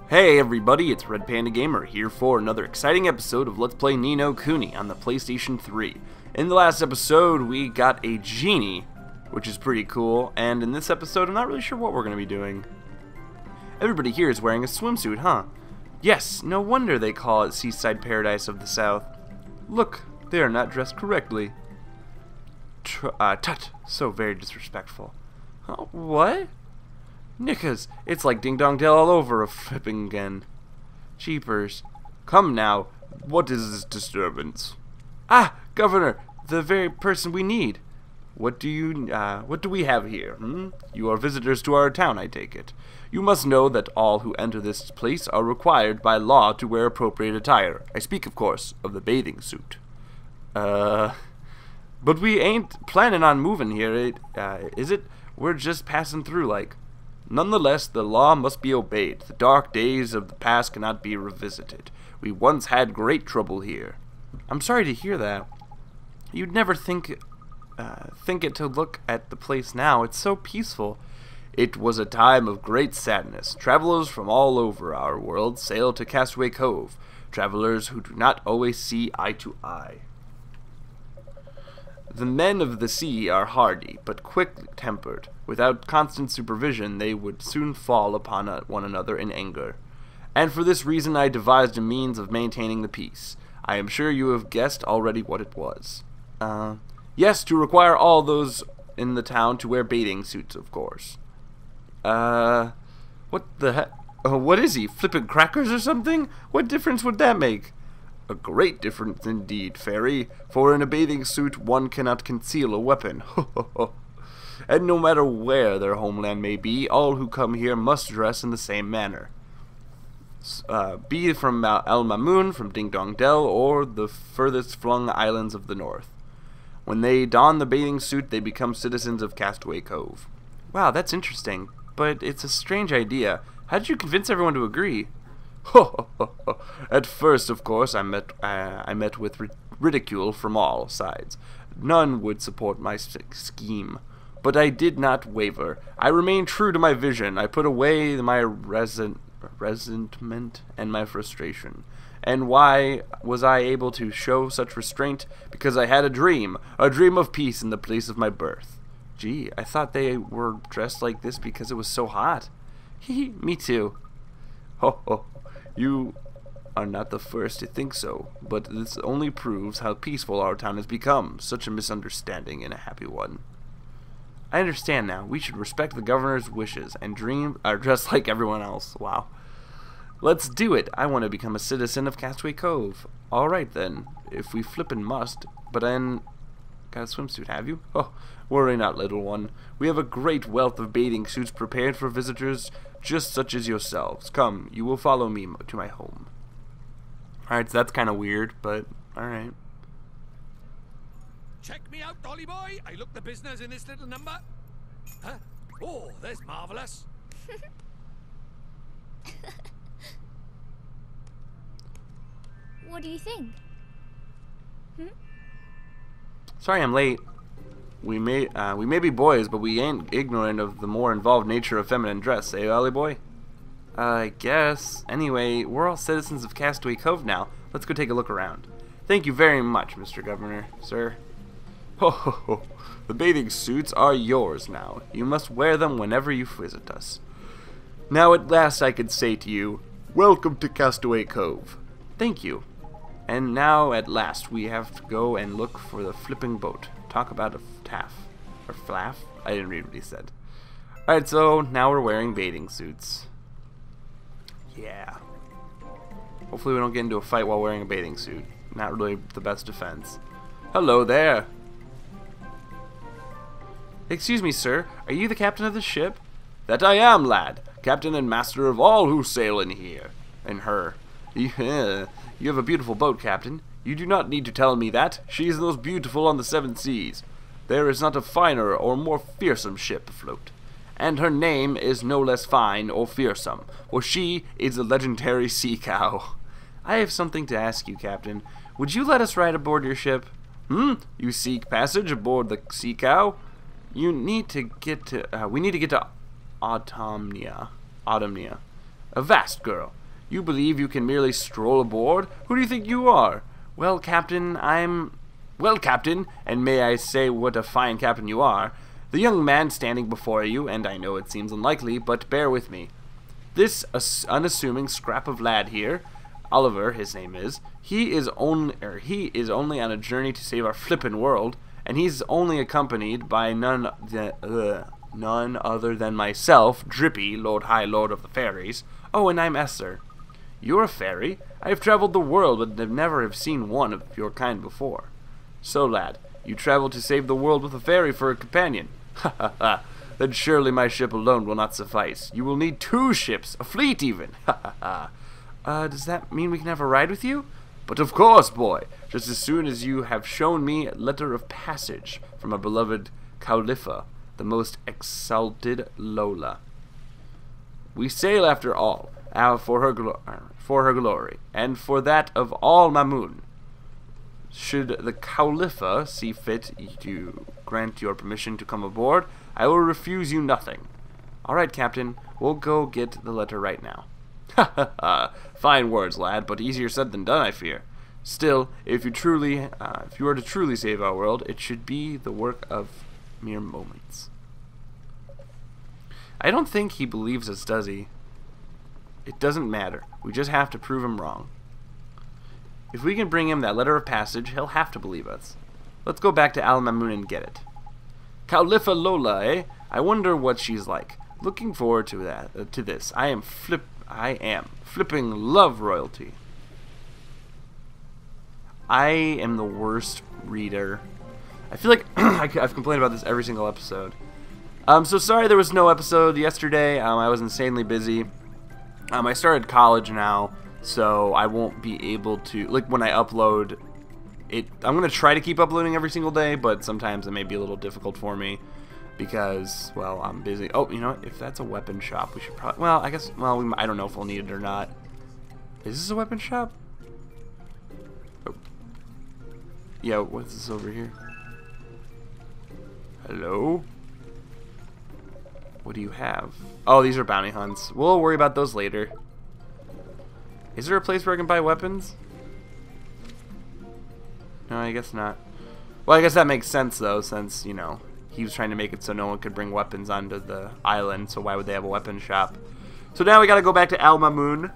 Hey everybody, it's Red Panda Gamer here for another exciting episode of Let's Play Ni No Kuni on the PlayStation 3. In the last episode, we got a genie, which is pretty cool, and in this episode, I'm not really sure what we're going to be doing. Everybody here is wearing a swimsuit, huh? Yes, no wonder they call it Seaside Paradise of the South. Look, they are not dressed correctly. Tut, so very disrespectful. Oh, what? Knickers, it's like Ding Dong Dell all over a flipping again. Jeepers. Come now, what is this disturbance? Ah, Governor, the very person we need. What do we have here, You are visitors to our town, I take it. You must know that all who enter this place are required by law to wear appropriate attire. I speak, of course, of the bathing suit. But we ain't planning on moving here, is it? We're just passing through, like. Nonetheless, the law must be obeyed. The dark days of the past cannot be revisited. We once had great trouble here. I'm sorry to hear that. You'd never think it to look at the place now. It's so peaceful. It was a time of great sadness. Travelers from all over our world sail to Castaway Cove. Travelers who do not always see eye to eye. The men of the sea are hardy, but quick-tempered. Without constant supervision, they would soon fall upon one another in anger. And for this reason I devised a means of maintaining the peace. I am sure you have guessed already what it was. Yes, to require all those in the town to wear bathing suits, of course. What the heck? What is he, flipping crackers or something? What difference would that make? A great difference indeed, Fairy, for in a bathing suit one cannot conceal a weapon. And no matter where their homeland may be, all who come here must dress in the same manner. Be it from El Mamoon, from Ding Dong Dell, or the furthest flung islands of the north. When they don the bathing suit, they become citizens of Castaway Cove. Wow, that's interesting, but it's a strange idea. How did you convince everyone to agree? At first, of course, I met with ridicule from all sides. None would support my scheme. But I did not waver. I remained true to my vision. I put away my resentment and my frustration. And why was I able to show such restraint? Because I had a dream of peace in the place of my birth. Gee, I thought they were dressed like this because it was so hot. Hee, me too. You are not the first to think so, but this only proves how peaceful our town has become. Such a misunderstanding and a happy one. I understand now. We should respect the governor's wishes and dress like everyone else. Wow. Let's do it. I want to become a citizen of Castaway Cove. Alright then, if we flippin' must. But then, got a swimsuit, have you? Oh, worry not, little one. We have a great wealth of bathing suits prepared for visitors just such as yourselves. Come, you will follow me to my home. Alright, so that's kind of weird, but alright. Check me out, Dolly boy. I look the business in this little number. Huh? Oh, that's marvelous. What do you think? Sorry I'm late. We may be boys, but we ain't ignorant of the more involved nature of feminine dress, eh, Ollie boy? I guess. Anyway, we're all citizens of Castaway Cove now. Let's go take a look around. Thank you very much, Mr. Governor, sir. The bathing suits are yours now. You must wear them whenever you visit us. Now at last I can say to you, welcome to Castaway Cove. Thank you. And now at last we have to go and look for the flipping boat. Talk about a taff. Or flaff? I didn't read what he said. Alright, so now we're wearing bathing suits. Yeah. Hopefully we don't get into a fight while wearing a bathing suit. Not really the best defense. Hello there. Excuse me, sir. Are you the captain of the ship? That I am, lad. Captain and master of all who sail in here. And her. You have a beautiful boat, Captain. You do not need to tell me that. She is the most beautiful on the 7 seas. There is not a finer or more fearsome ship afloat. And her name is no less fine or fearsome, for she is the legendary sea cow. I have something to ask you, Captain. Would you let us ride aboard your ship? You seek passage aboard the sea cow? You need to get to, we need to get to Autumnia. Avast, girl. You believe you can merely stroll aboard? Who do you think you are? Well, Captain, Well, Captain, and may I say what a fine captain you are, the young man standing before you, and I know it seems unlikely, but bear with me. This unassuming scrap of lad here, Oliver, his name is, he is only on a journey to save our flippin' world, and he's only accompanied by none other than myself, Drippy, High Lord of the Fairies. Oh, and I'm Esther. You're a fairy? I have traveled the world, but have never seen one of your kind before. So, lad, you travel to save the world with a fairy for a companion. Ha ha ha. Then surely my ship alone will not suffice. You will need 2 ships, a fleet even. Ha ha ha. Does that mean we can have a ride with you? But of course, boy. Just as soon as you have shown me a letter of passage from our beloved Cowlipha, the most exalted Lola. We sail after all, for her glory, and for that of all Mamoon. Should the Cowlipha see fit to grant your permission to come aboard, I will refuse you nothing. All right, Captain, we'll go get the letter right now. Ha ha ha! Fine words, lad, but easier said than done, I fear. Still, if you are to truly save our world, it should be the work of mere moments. I don't think he believes us, does he? It doesn't matter. We just have to prove him wrong. If we can bring him that letter of passage, he'll have to believe us. Let's go back to Al Mamoon and get it. Cowlipha Lola, eh? I wonder what she's like. Looking forward to this. I am flipping love royalty. I am the worst reader. I feel like I've complained about this every single episode. So sorry there was no episode yesterday. I was insanely busy. I started college now, so I won't be able to, like, when I upload it, I'm going to try to keep uploading every single day, but sometimes it may be a little difficult for me because, well, I'm busy. Oh, you know what? If that's a weapon shop, we should probably, well, I guess, well, I don't know if we'll need it or not. Is this a weapon shop? Oh. Yeah, what's this over here? Hello? What do you have? Oh, these are bounty hunts. We'll worry about those later. Is there a place where I can buy weapons? No, I guess not. Well, I guess that makes sense, though, since, you know, he was trying to make it so no one could bring weapons onto the island, so why would they have a weapon shop? So now we gotta go back to Al Mamoon.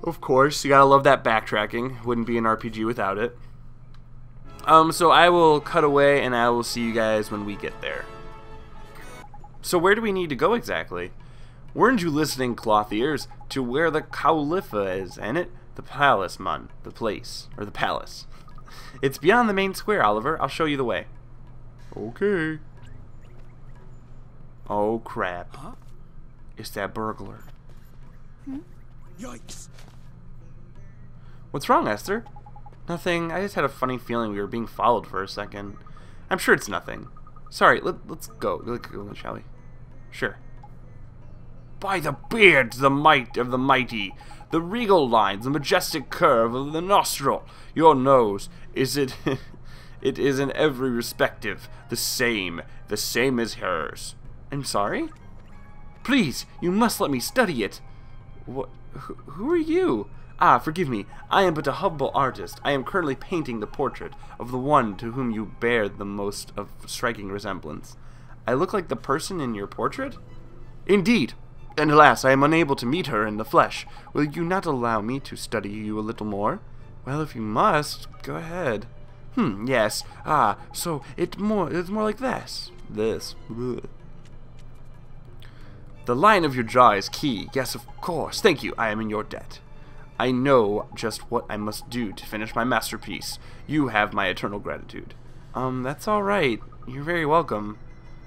Of course, you gotta love that backtracking. Wouldn't be an RPG without it. So I will cut away, and I will see you guys when we get there. So where do we need to go exactly? Weren't you listening, cloth ears, to where the Cowlipha is, ain't it? The palace, man. The place. Or the palace. It's beyond the main square, Oliver. I'll show you the way. Okay. Oh, crap. Huh? It's that burglar. Yikes. What's wrong, Esther? Nothing. I just had a funny feeling we were being followed for a second. I'm sure it's nothing. Sorry, let's go. Let's go, shall we? Sure. By the beards, the might of the mighty, the regal lines, the majestic curve of the nostril, your nose, it is in every respective the same as hers. I'm sorry? Please, you must let me study it. What? Who are you? Ah, forgive me. I am but a humble artist. I am currently painting the portrait of the one to whom you bear the most of striking resemblance. I look like the person in your portrait? Indeed. And alas, I am unable to meet her in the flesh. Will you not allow me to study you a little more? Well, if you must, go ahead. Yes. Ah, so it's more like this. Ugh. The line of your jaw is key. Yes, of course. Thank you. I am in your debt. I know just what I must do to finish my masterpiece. You have my eternal gratitude. That's all right. You're very welcome.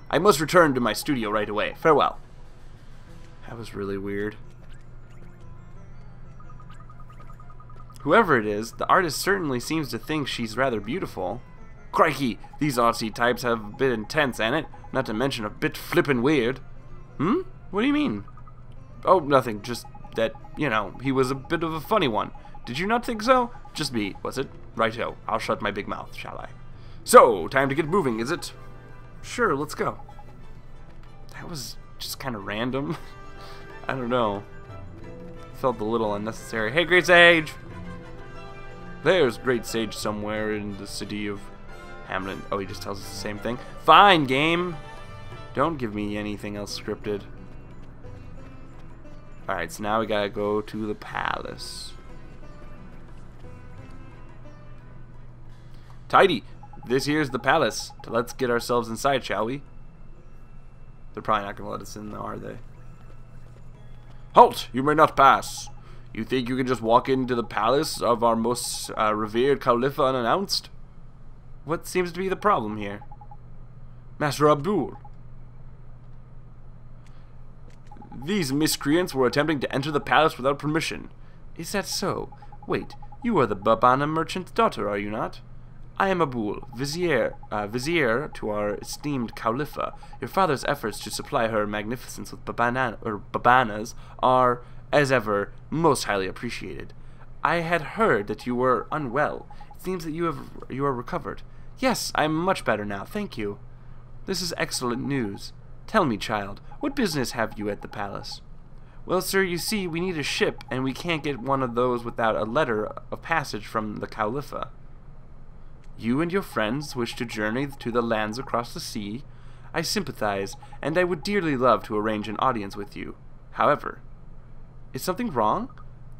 I must return to my studio right away. Farewell. That was really weird. Whoever it is, the artist certainly seems to think she's rather beautiful. Crikey, these artsy types have a bit intense, ain't it? Not to mention a bit flippin' weird. What do you mean? Oh, nothing. Just that, you know, he was a bit of a funny one. Did you not think so? Just me, was it? Righto. I'll shut my big mouth, shall I? So, time to get moving, is it? Sure, let's go. That was just kind of random. I don't know. Felt a little unnecessary. Hey, Great Sage! There's Great Sage somewhere in the city of Hamlin. Oh, he just tells us the same thing. Fine, game! Don't give me anything else scripted. Alright, so now we gotta go to the palace. Tidy! This here's the palace. Let's get ourselves inside, shall we? They're probably not gonna let us in, though, are they? Halt! You may not pass. You think you can just walk into the palace of our most revered Cowlipha unannounced? What seems to be the problem here? Master Abdul. These miscreants were attempting to enter the palace without permission. Is that so? Wait, you are the Babana merchant's daughter, are you not? I am Abul, vizier to our esteemed Cowlipha. Your father's efforts to supply her magnificence with babanas are, as ever, most highly appreciated. I had heard that you were unwell. It seems that you are recovered. Yes, I am much better now, thank you. This is excellent news. Tell me, child, what business have you at the palace? Well, sir, you see, we need a ship, and we can't get one of those without a letter of passage from the Cowlipha. You and your friends wish to journey to the lands across the sea? I sympathize, and I would dearly love to arrange an audience with you. However, is something wrong?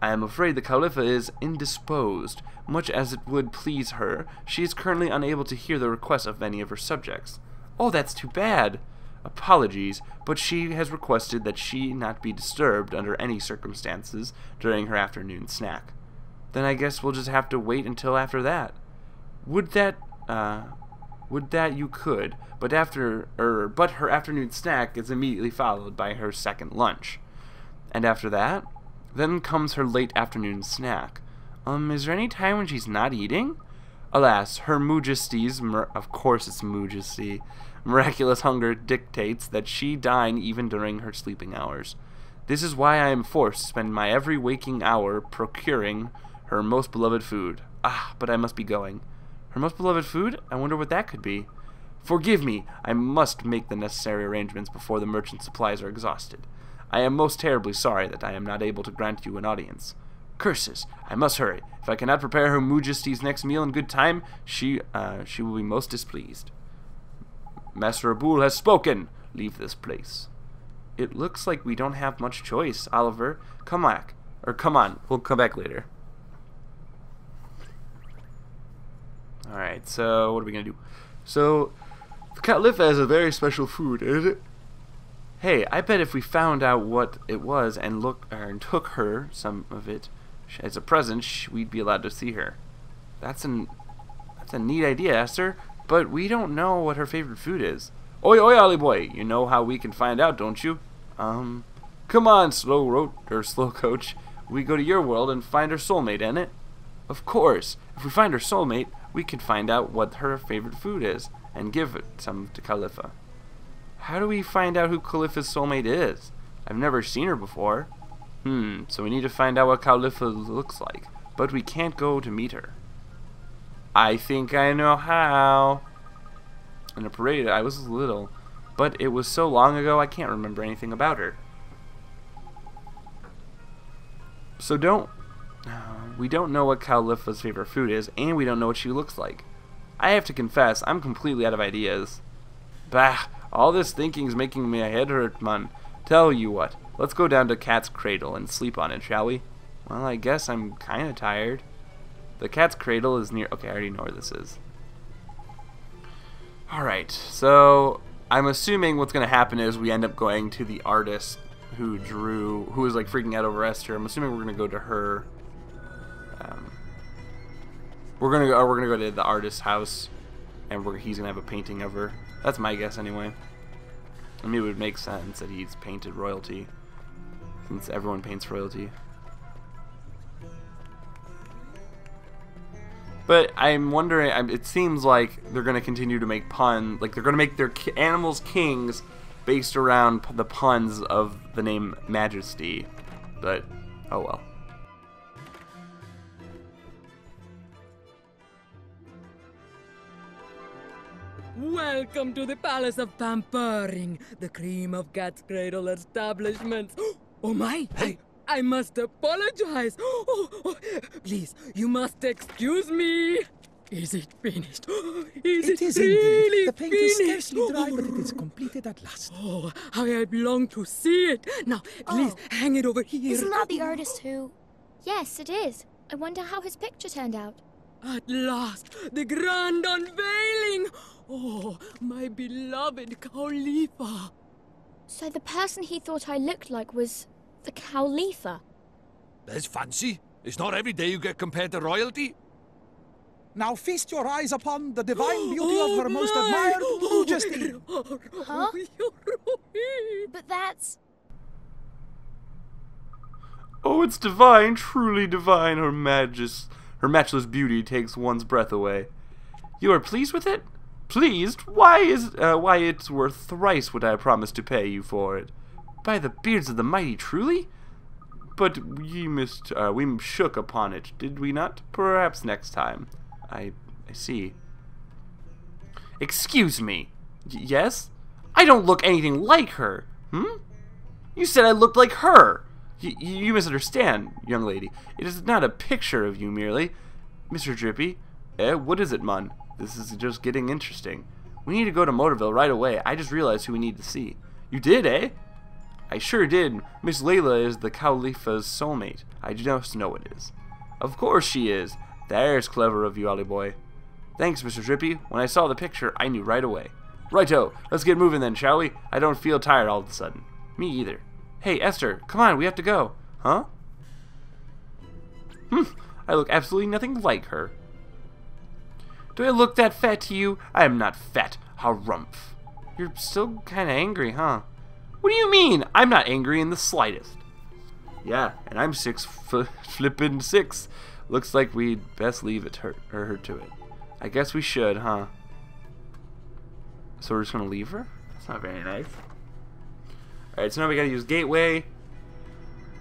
I am afraid the Cowlipha is indisposed. Much as it would please her, she is currently unable to hear the requests of any of her subjects. Oh, that's too bad. Apologies, but she has requested that she not be disturbed under any circumstances during her afternoon snack. Then I guess we'll just have to wait until after that. Would that you could, but her afternoon snack is immediately followed by her second lunch. And after that, then comes her late afternoon snack. Is there any time when she's not eating? Alas, her Majesty's, of course it's Majesty, miraculous hunger dictates that she dine even during her sleeping hours. This is why I am forced to spend my every waking hour procuring her most beloved food. Ah, but I must be going. Her most beloved food? I wonder what that could be. Forgive me, I must make the necessary arrangements before the merchant supplies are exhausted. I am most terribly sorry that I am not able to grant you an audience. Curses, I must hurry. If I cannot prepare her Majesty's next meal in good time, she will be most displeased. Master Abul has spoken. Leave this place. It looks like we don't have much choice, Oliver. Come back. Or come on, we'll come back later. Alright, so what are we going to do? So, the Cowlipha has a very special food, isn't it? Hey, I bet if we found out what it was and took her some of it as a present, we'd be allowed to see her. That's a neat idea, Esther, but we don't know what her favorite food is. Oi, oi, Ollie boy, you know how we can find out, don't you? Come on, slow coach. We go to your world and find her soulmate, ain't it? Of course. If we find her soulmate, we can find out what her favorite food is and give it some to Cowlipha. How do we find out who Cowlipha's soulmate is? I've never seen her before. So we need to find out what Cowlipha looks like, but we can't go to meet her. I think I know how. In a parade, I was little, but it was so long ago I can't remember anything about her. So we don't know what Cowlipha's favorite food is, and we don't know what she looks like. I have to confess, I'm completely out of ideas. Bah, all this thinking's making my head hurt, man. Tell you what, let's go down to Cat's Cradle and sleep on it, shall we? Well, I guess I'm kinda tired. The Cat's Cradle is near... Okay, I already know where this is. Alright, so I'm assuming what's gonna happen is we end up going to the artist who was like freaking out over Esther. I'm assuming we're gonna go to her. We're gonna go to the artist's house, and he's gonna have a painting of her. That's my guess anyway. I mean, it would make sense that he's painted royalty, since everyone paints royalty. But I'm wondering, it seems like they're gonna continue to make puns, like they're gonna make their animals kings based around the puns of the name Majesty. But oh well. Welcome to the Palace of Pampering, the cream of cat's cradle establishment. Oh my! I must apologize. Please, you must excuse me. Is it finished? Is it really The paint finished? is scarcely dry, but it is completed at last. Oh, how I long to see it. Now, please, hang it over here. Isn't that the artist who... Yes, it is. I wonder how his picture turned out. At last, the grand unveiling. Oh, my beloved Cowlipha. So the person he thought I looked like was the Cowlipha. There's fancy. It's not every day you get compared to royalty. Now feast your eyes upon the divine beauty of her most admired majesty. Huh? But that's... Oh, it's divine, truly divine. Her matchless beauty takes one's breath away. You are pleased with it? Pleased? Why it's worth thrice what I promised to pay you for it. By the beards of the mighty, truly? But we shook upon it, did we not? Perhaps next time. I see. Excuse me. Yes? I don't look anything like her. You said I looked like her. You misunderstand, young lady. It is not a picture of you merely. Mr. Drippy. What is it, Mun? This is just getting interesting. We need to go to Motorville right away. I just realized who we need to see. You did, eh? I sure did. Miss Layla is the Cowlipha's soulmate. I just know it is. Of course she is. There's clever of you, Ollie boy. Thanks, Mr. Drippy. When I saw the picture, I knew right away. Righto, let's get moving then, shall we? I don't feel tired all of a sudden. Me either. Hey, Esther, come on, we have to go. Huh? I look absolutely nothing like her. Do I look that fat to you? I am not fat. Harumph. You're still kind of angry, huh? What do you mean? I'm not angry in the slightest. Yeah, and I'm 6'6". Looks like we'd best leave it her to it. I guess we should, huh? So we're just gonna leave her? That's not very nice. Alright, so now we gotta use Gateway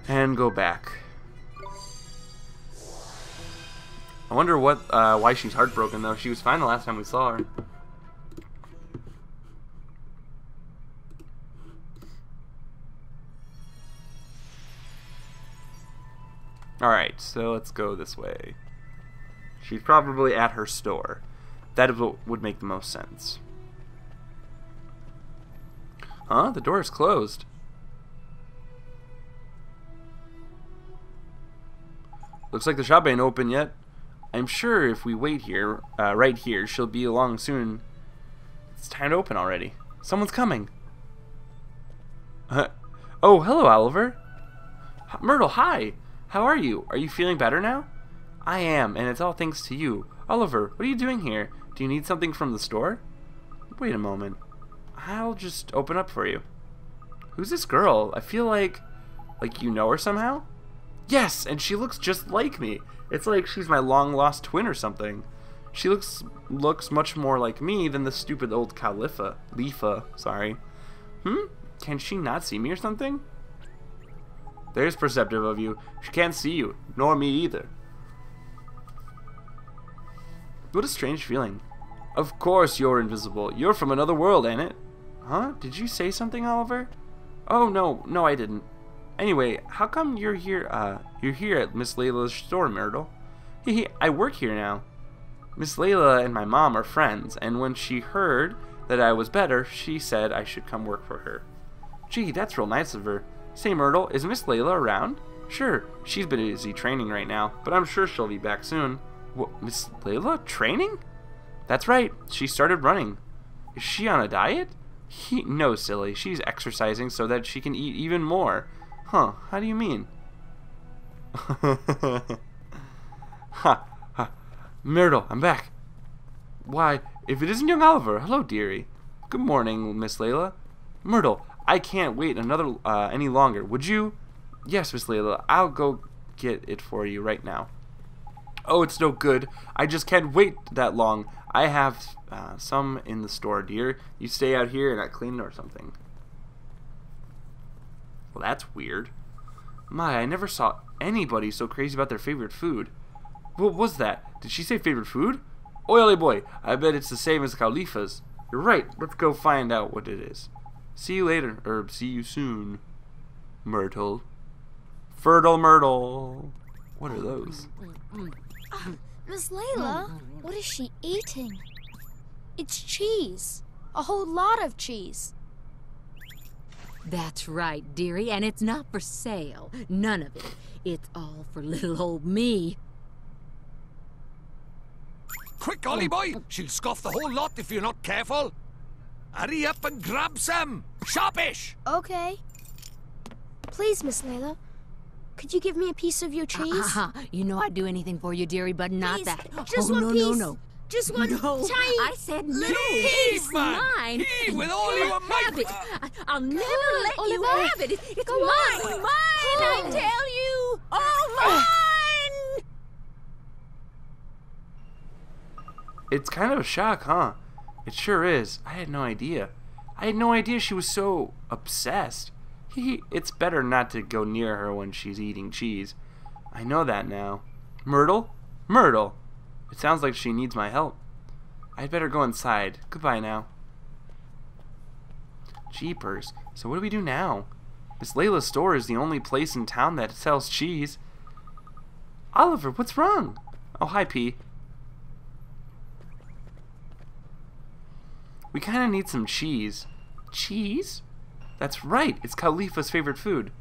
and go back. I wonder why she's heartbroken though. She was fine the last time we saw her. Alright, so let's go this way. She's probably at her store. That is what would make the most sense. Huh? The door is closed. Looks like the shop ain't open yet. I'm sure if we wait here, right here, she'll be along soon. It's time to open already. Someone's coming. Oh, hello, Oliver. Myrtle, hi. How are you? Are you feeling better now? I am, and it's all thanks to you. Oliver, what are you doing here? Do you need something from the store? Wait a moment. I'll just open up for you. Who's this girl? I feel like you know her somehow? Yes, and she looks just like me. It's like she's my long-lost twin or something. She looks much more like me than the stupid old Cowlipha. Sorry. Can she not see me or something? There's perceptive of you. She can't see you, nor me either. What a strange feeling. Of course you're invisible. You're from another world, ain't it? Huh? Did you say something, Oliver? Oh, no, I didn't. Anyway, how come you're here at Miss Layla's store, Myrtle? I work here now. Miss Layla and my mom are friends, and when she heard that I was better, she said I should come work for her. Gee, that's real nice of her. Say, Myrtle, is Miss Layla around? Sure, she's busy training right now, but I'm sure she'll be back soon. What, Miss Layla? Training? That's right, she started running. Is she on a diet? No, silly, she's exercising so that she can eat even more. Huh, how do you mean? Ha. Myrtle, I'm back. Why, if it isn't young Oliver, hello, dearie. Good morning, Miss Layla. Myrtle, I can't wait any longer. Would you? Yes, Miss Layla, I'll go get it for you right now. Oh, it's no good. I just can't wait that long. I have some in the store, dear. You stay out here and I clean or something. Well, that's weird. My, I never saw anybody so crazy about their favorite food. What was that? Did she say favorite food? Oily boy, I bet it's the same as Cowlipha's. You're right. Let's go find out what it is. See you later, or see you soon, Myrtle. Fertile Myrtle. What are those? Miss Layla, what is she eating? It's cheese. A whole lot of cheese. That's right, dearie, and it's not for sale. None of it. It's all for little old me. Quick, Ollie boy! She'll scoff the whole lot if you're not careful. Hurry up and grab some! Sharpish! Okay. Please, Miss Layla, could you give me a piece of your cheese? You know I'd do anything for you, dearie, but not Please, that. just oh, one no, piece. no, no. Just one No, tiny I said no. little It's piece. man. mine. Heave with and all you your might. have it. I'll never let you Oliver. have it. It's Go mine. on. Mine, I Oh. tell you. Oh, mine. It's kind of a shock, huh? It sure is. I had no idea. I had no idea she was so obsessed. It's better not to go near her when she's eating cheese. I know that now. Myrtle? Myrtle! It sounds like she needs my help. I'd better go inside. Goodbye now. Jeepers. So what do we do now? Miss Layla's store is the only place in town that sells cheese. Oliver, what's wrong? Oh, hi, P. We kind of need some cheese. Cheese? That's right. It's Cowlipha's favorite food.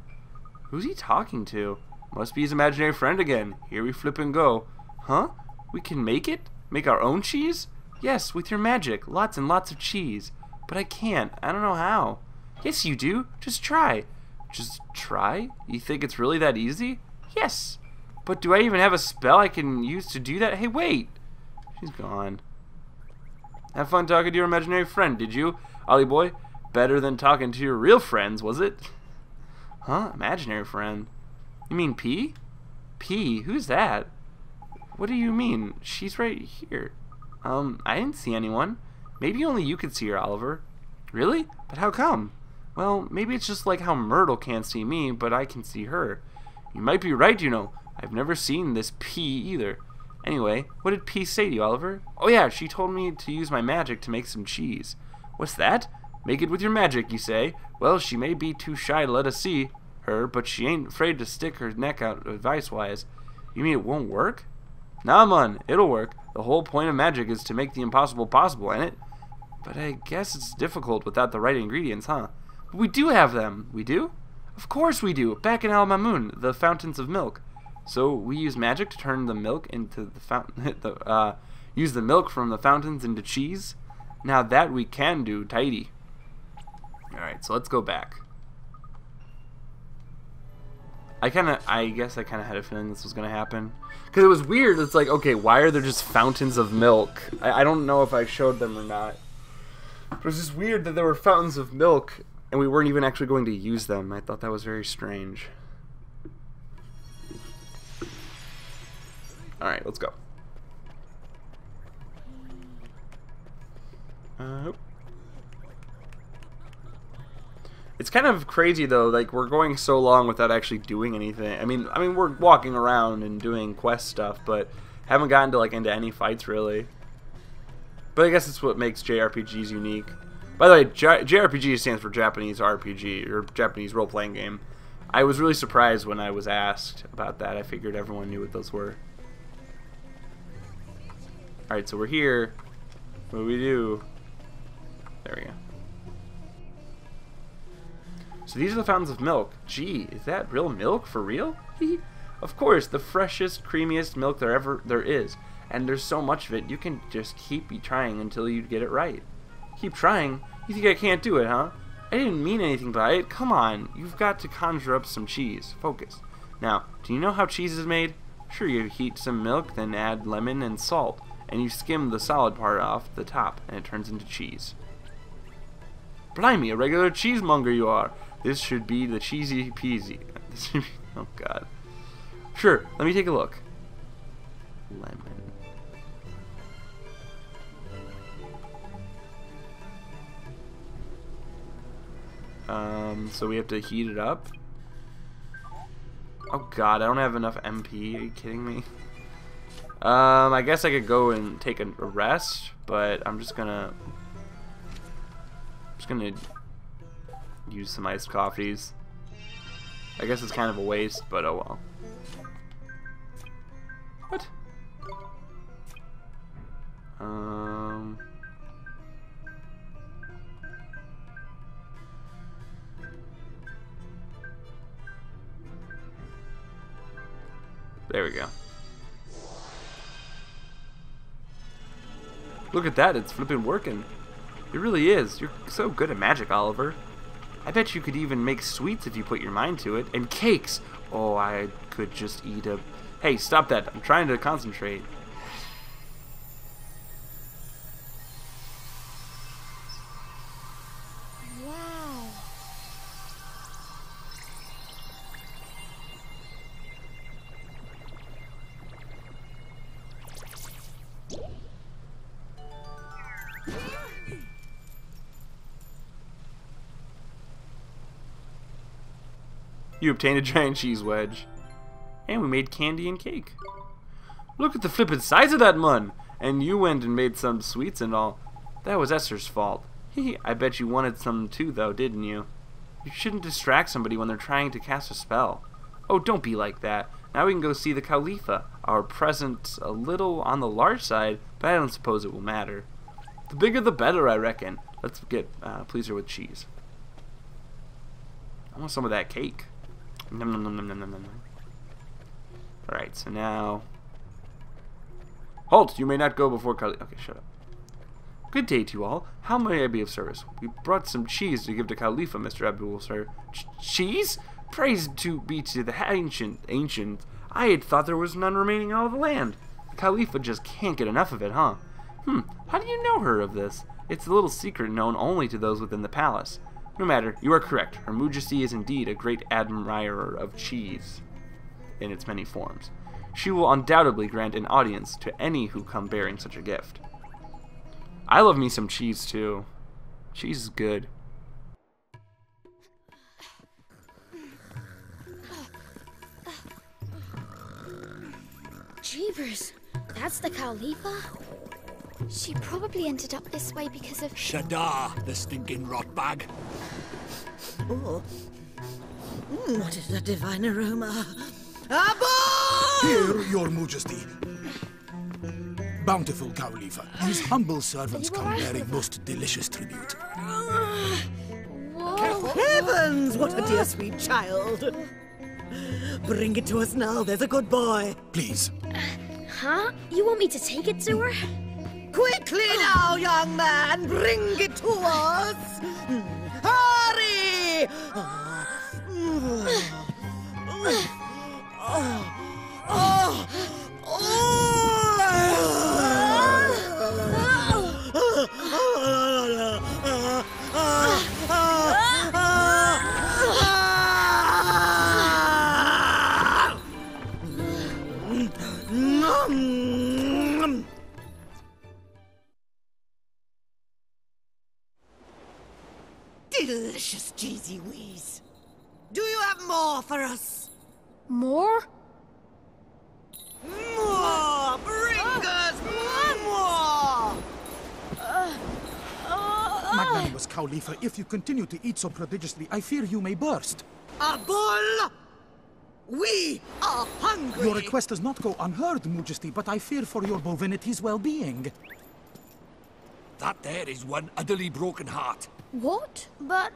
Who's he talking to? Must be his imaginary friend again. Here we flip and go. Huh? We can make it? Make our own cheese? Yes, with your magic. Lots and lots of cheese. But I can't. I don't know how. Yes, you do. Just try. Just try? You think it's really that easy? Yes. But do I even have a spell I can use to do that? Hey, wait. She's gone. Have fun talking to your imaginary friend, did you, Ollie boy? Better than talking to your real friends, was it? Huh? Imaginary friend? You mean P? P? Who's that? What do you mean? She's right here. I didn't see anyone. Maybe only you could see her, Oliver. Really? But how come? Well, maybe it's just like how Myrtle can't see me, but I can see her. You might be right, you know. I've never seen this P either. Anyway, what did P say to you, Oliver? Oh yeah, she told me to use my magic to make some cheese. What's that? Make it with your magic, you say? Well, she may be too shy to let us see her, but she ain't afraid to stick her neck out advice-wise. You mean it won't work? Nah, man, it'll work. The whole point of magic is to make the impossible possible, ain't it? But I guess it's difficult without the right ingredients, huh? But we do have them. We do? Of course we do. Back in Al Mamoon, the fountains of milk. So we use magic to turn the milk into the fountain. Use the milk from the fountains into cheese. Now that we can do, tidy. All right, so let's go back. I guess I kind of had a feeling this was gonna happen because it was weird. It's like, okay, why are there just fountains of milk? I don't know if I showed them or not. But it was just weird that there were fountains of milk and we weren't even actually going to use them. I thought that was very strange. Alright, let's go. It's kind of crazy though, like we're going so long without actually doing anything. I mean we're walking around and doing quest stuff, but haven't gotten to like into any fights really. But I guess it's what makes JRPGs unique. By the way, JRPG stands for Japanese RPG, or Japanese role-playing game. I was really surprised when I was asked about that. I figured everyone knew what those were. Alright, so we're here. What do we do? There we go. So these are the fountains of milk. Gee, is that real milk for real? Of course, the freshest, creamiest milk there is. And there's so much of it, you can just keep trying until you get it right. Keep trying? You think I can't do it, huh? I didn't mean anything by it. Come on, you've got to conjure up some cheese. Focus. Now, do you know how cheese is made? Sure, you heat some milk, then add lemon and salt, and you skim the solid part off the top, and it turns into cheese. Blimey, a regular cheesemonger you are. This should be the cheesy peasy. Oh god. Sure, let me take a look. Lemon. So we have to heat it up. Oh god, I don't have enough MP. Are you kidding me? I guess I could go and take a rest, but I'm just gonna gonna use some iced coffees. I guess it's kind of a waste, but oh well. What? There we go. Look at that, it's flippin' working. It really is. You're so good at magic, Oliver. I bet you could even make sweets if you put your mind to it. And cakes! Oh, I could just eat a... Hey, stop that. I'm trying to concentrate. Wow. You obtained a giant cheese wedge. And we made candy and cake. Look at the flippin' size of that mun! And you went and made some sweets and all. That was Esther's fault. I bet you wanted some too, though, didn't you? You shouldn't distract somebody when they're trying to cast a spell. Oh, don't be like that. Now we can go see the Cowlipha. Our present's a little on the large side, but I don't suppose it will matter. The bigger the better, I reckon. Let's get please her with cheese. I want some of that cake. Nom nom nom nom nom nom nom. Alright, so now... Halt! You may not go before Cowlipha. Okay, shut up. Good day to you all. How may I be of service? We brought some cheese to give to Cowlipha, Mr. Abdul, sir. Cheese? Praise be to the ancient. I had thought there was none remaining in all the land. Cowlipha just can't get enough of it, huh? How do you know her of this? It's a little secret known only to those within the palace. No matter, you are correct. Her Majesty is indeed a great admirer of cheese in its many forms. She will undoubtedly grant an audience to any who come bearing such a gift. I love me some cheese too. Cheese is good. Jeepers, that's the Cowlipha? She probably ended up this way because of... Shada, the stinking rotbag. Oh. What is that divine aroma? Abba! Here, your Majesty. Bountiful Cowlipha, his humble servants come bearing most delicious tribute. Whoa. Heavens, what a dear sweet child. Bring it to us now, there's a good boy. Please. Huh? You want me to take it to her? Quickly now, young man, bring it to us. Hurry! Delicious cheesy wheeze. Do you have more for us? More? More! Bring us more! Magnanimous Cowlipha, if you continue to eat so prodigiously, I fear you may burst. A bull! We are hungry! Your request does not go unheard, Majesty, but I fear for your bovinity's well-being. That there is one utterly broken heart. What? But...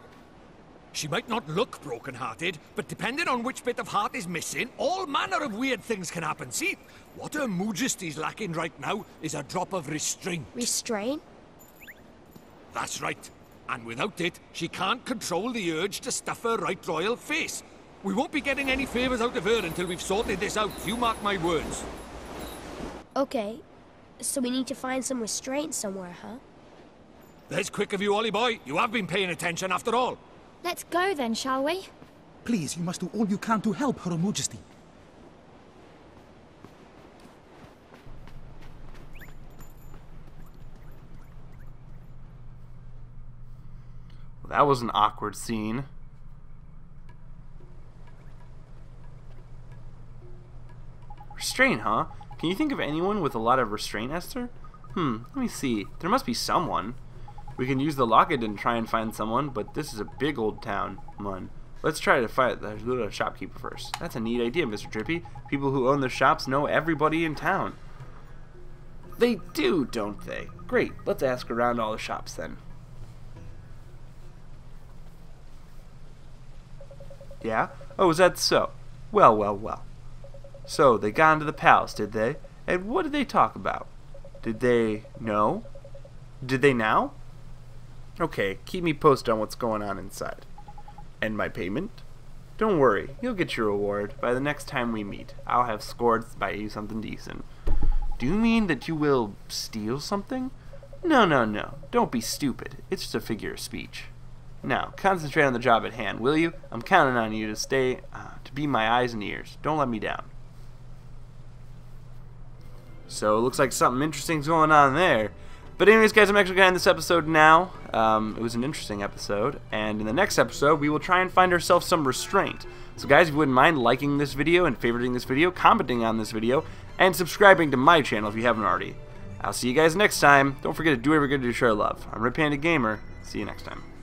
She might not look broken-hearted, but depending on which bit of heart is missing, all manner of weird things can happen. See, what Her Majesty's lacking right now is a drop of restraint. Restraint? That's right. And without it, she can't control the urge to stuff her right royal face. We won't be getting any favours out of her until we've sorted this out. You mark my words. Okay, so we need to find some restraint somewhere, huh? There's quick of you, Ollie boy. You have been paying attention after all. Let's go then, shall we? Please, you must do all you can to help Her Majesty. Well, that was an awkward scene. Restraint, huh? Can you think of anyone with a lot of restraint, Esther? Let me see. There must be someone. We can use the locket and try and find someone, but this is a big old town. Come on. Let's try to find the little shopkeeper first. That's a neat idea, Mr. Drippy. People who own the shops know everybody in town. They do, don't they? Great. Let's ask around all the shops then. Yeah? Oh, is that so? Well, well, well. So, they got into the palace, did they? And what did they talk about? Did they know? Did they now? Okay, keep me posted on what's going on inside. And my payment? Don't worry, you'll get your reward. By the next time we meet, I'll have scored by you something decent. Do you mean that you will steal something? No, no, no. Don't be stupid. It's just a figure of speech. Now, concentrate on the job at hand, will you? I'm counting on you to stay, to be my eyes and ears. Don't let me down. So, it looks like something interesting's going on there. But anyways, guys, I'm actually going to end this episode now. It was an interesting episode. And in the next episode, we will try and find ourselves some restraint. So, guys, if you wouldn't mind liking this video and favoriting this video, commenting on this video, and subscribing to my channel if you haven't already. I'll see you guys next time. Don't forget to do whatever you're going to do to share love. I'm Red Panda Gamer. See you next time.